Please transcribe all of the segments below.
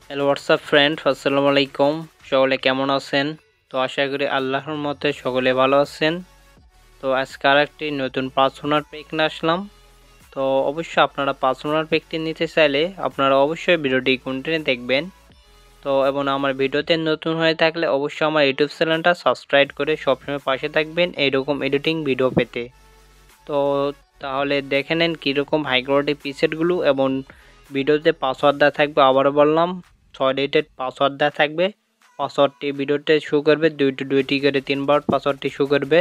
Hello WhatsApp friend, আসসালামু আলাইকুম। সকলে কেমন আছেন? তো আশা করি আল্লাহর মতে সকলে ভালো আছেন। তো আজকে আর একটি নতুন পার্সোনাল পেক নিয়ে আসলাম। তো অবশ্যই আপনারা পার্সোনাল পেকটি নিতে চাইলে আপনারা অবশ্যই ভিডিওটি কন্টিনিউ দেখবেন। তো এবং আমার ভিডিওতে নতুন হয়ে থাকলে অবশ্যই আমার ইউটিউব চ্যানেলটা সাবস্ক্রাইব করে সবসময় পাশে থাকবেন এইরকম এডিটিং ভিডিও পেতে। তো তাহলে দেখে নেন কীরকম হাই কোয়ালিটি প্রিসেটগুলো এবং ভিডিওতে পাসওয়ার্ড দেওয়া থাকবে। আবারও বললাম 6 ডিজিটের পাসওয়ার্ড দেওয়া থাকবে। পাসওয়ার্ডটি ভিডিওতে শো করবে, দুইটি করে 3বার পাসওয়ার্ডটি শো করবে।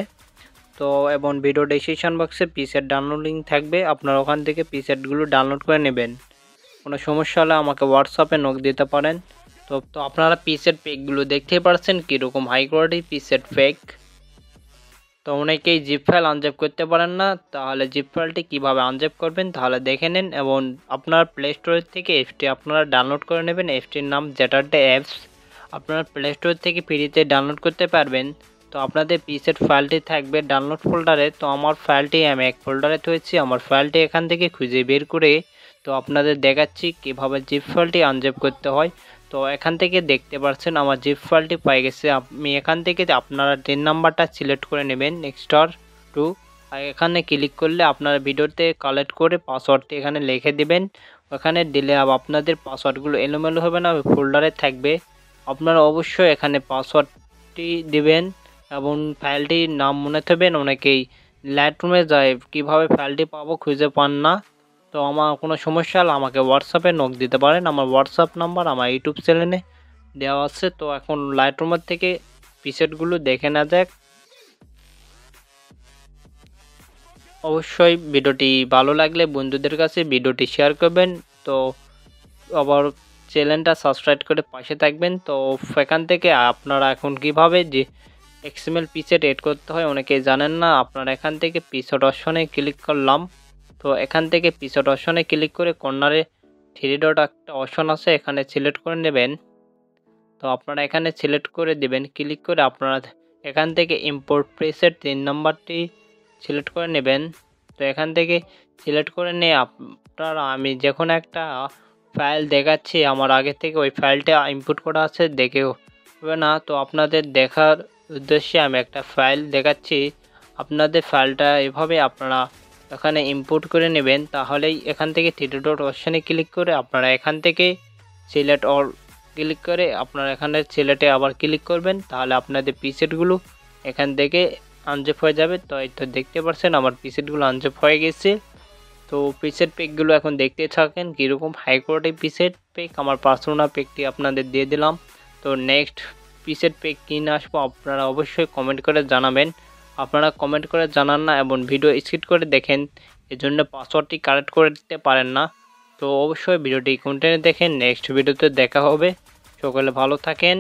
তো এবং ভিডিও ডেসক্রিপশন বক্সে প্রিসেট ডাউনলোড লিঙ্ক থাকবে, আপনারা ওখান থেকে প্রিসেটগুলো ডাউনলোড করে নেবেন। কোনো সমস্যা হলে আমাকে হোয়াটসঅ্যাপে নক দিতে পারেন। তো আপনারা প্রিসেট পেকগুলো দেখতেই পাচ্ছেন কীরকম হাই কোয়ালিটি প্রিসেট পেক। তো অনেকেই জিপ ফাইল আনজেপ করতে পারেন না, তাহলে জিপ ফাইলটি কীভাবে আনজেপ করবেন তাহলে দেখে নিন। এবং আপনার প্লে স্টোর থেকে অ্যাপসটি আপনারা ডাউনলোড করে নেবেন। অ্যাপসটির নাম জ্যাটারডে অ্যাপস, আপনারা প্লে স্টোর থেকে ফ্রিতে ডাউনলোড করতে পারবেন। তো আপনাদের প্রিসেট ফাইলটি থাকবে ডাউনলোড ফোল্ডারে। তো আমার ফাইলটি আমি এক ফোল্ডারে থুয়েছি, আমার ফাইলটি এখান থেকে খুঁজে বের করে তো আপনাদের দেখাচ্ছি কীভাবে জিপ ফাইলটি আনজেপ করতে হয়। তো এখান থেকে দেখতে পাচ্ছেন আমার জিপ ফাইলটি পেয়ে গেছে। আমি এখান থেকে আপনারা 3 নাম্বারটা সিলেক্ট করে নেবেন, নেক্সটার 2। আর এখানে ক্লিক করলে আপনারা ভিডিওতে কালেক্ট করে পাসওয়ার্ডটি এখানে লিখে দিবেন। ওখানে দিলে আপনাদের পাসওয়ার্ডগুলো এলোমেলো হবে না, ফোল্ডারে থাকবে। আপনারা অবশ্যই এখানে পাসওয়ার্ডটি দিবেন এবং ফাইলটির নাম মনে থাকবেন। অনেকেই লাইটরুমে যায় কীভাবে ফাইলটি পাবো খুঁজে পান না। তো আমার কোনো সমস্যা হলে আমাকে হোয়াটসঅ্যাপে নক দিতে পারেন। আমার হোয়াটসঅ্যাপ নাম্বার আমার ইউটিউব চ্যানেলে দেওয়া আছে। তো এখন লাইটরুমের থেকে প্রিসেটগুলো দেখে না যাক। অবশ্যই ভিডিওটি ভালো লাগলে বন্ধুদের কাছে ভিডিওটি শেয়ার করবেন। তো আবার চ্যানেলটা সাবস্ক্রাইব করে পাশে থাকবেন। তো এখান থেকে আপনারা এখন কিভাবে যে এক্সএমএল প্রিসেট এড করতে হয় অনেকেই জানেন না। আপনারা এখান থেকে প্রিসেট অপশনে ক্লিক করলাম। তো এখান থেকে প্রিসেট অপশনে ক্লিক করে কর্নারে 3 ডট একটা অপশন আছে, এখানে সিলেক্ট করে নেবেন। তো আপনারা এখানে সিলেক্ট করে দিবেন, ক্লিক করে আপনারা এখান থেকে ইম্পোর্ট প্রিসেট 3 নাম্বারটি সিলেক্ট করে নেবেন। তো এখান থেকে সিলেক্ট করে নিয়ে আপনারা আমি যখন একটা ফাইল দেখাচ্ছি আমার আগে থেকে ওই ফাইলটা ইনপুট করা আছে দেখে হবে না। তো আপনাদের দেখার উদ্দেশ্যে আমি একটা ফাইল দেখাচ্ছি। আপনাদের ফাইলটা এভাবে আপনারা এখানে ইনপুট করে নেবেন। তাহলেই এখান থেকে 3 ডট অপশানে ক্লিক করে আপনারা এখান থেকে সিলেক্ট অল ক্লিক করে আপনারা এখানে সিলেক্টে আবার ক্লিক করবেন। তাহলে আপনাদের প্রিসেটগুলো এখান থেকে আনজেপ হয়ে যাবে। তো এই তো দেখতে পাচ্ছেন আমার প্রিসেটগুলো আনজেপ হয়ে গেছে। তো প্রিসেট পেকগুলো এখন দেখতে থাকেন কীরকম হাই কোয়ালিটি প্রিসেট পেক। আমার পার্সোনাল পেকটি আপনাদের দিয়ে দিলাম। তো নেক্সট প্রিসেট পেক কিনে আসবো আপনারা অবশ্যই কমেন্ট করে জানাবেন। আপনারা কমেন্ট করে জানান না এবং ভিডিও স্কিপ করে দেখেন, এজন্য পাসওয়ার্ডটি কারেক্ট করে দিতে পারেন না। তো অবশ্যই ভিডিওটি কন্টিনিউ দেখেন, নেক্সট ভিডিওতে দেখা হবে। সকলে ভালো থাকেন।